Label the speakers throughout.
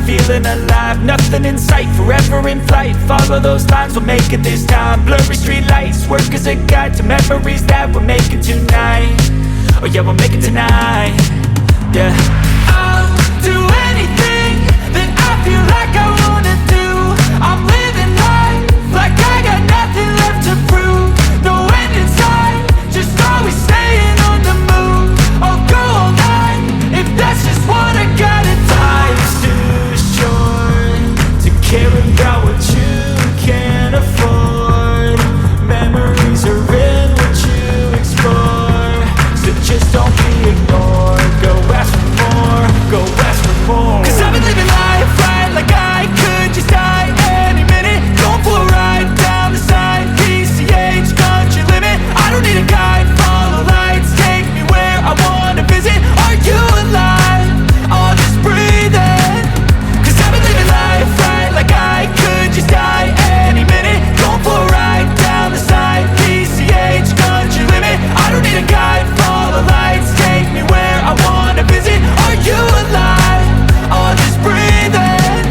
Speaker 1: feeling alive. Nothing in sight, forever in flight. Follow those lines, we'll make it this time. Blurry street lights, work as a guide to memories that we're making tonight. Oh yeah, we'll make it tonight. Yeah, I'll do anything that I feel like I wanna do. I'm living life like I got nothing left to prove. No end in sight, just always staying on the move. I'll go all night if that's just what I gotta do. Life's too short to care about what you can't afford. Memories are in what you explore, so just don't be ignored. Go ask for more, go ask for more. Cause I've been living life right like I could just die any minute. Going for a ride down the side, PCH, country limit. I don't need a guide, follow lights, take me where I wanna visit. Are you alive? I'll just breathe in. Cause I've been living life right like I could just die any minute. Going for a ride down the side, PCH, country limit. I don't need a guide, follow lights, take me where I wanna visit. Are you alive? I'll just breathe in.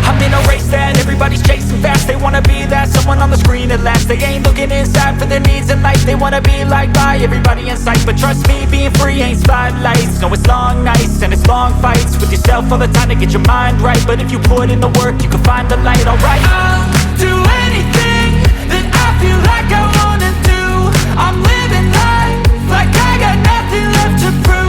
Speaker 1: I'm in a race that everybody's chasing fast. They wanna be that someone on the screen at last. They ain't looking inside for their needs in life. They wanna be liked by everybody in sight. But trust me, being free ain't spotlights. No, it's long nights and it's long fights with yourself all the time to get your mind right. But if you put in the work, you can find the light, alright. I'll do anything that I feel like I wanna do. I'm living life like I got nothing left to prove.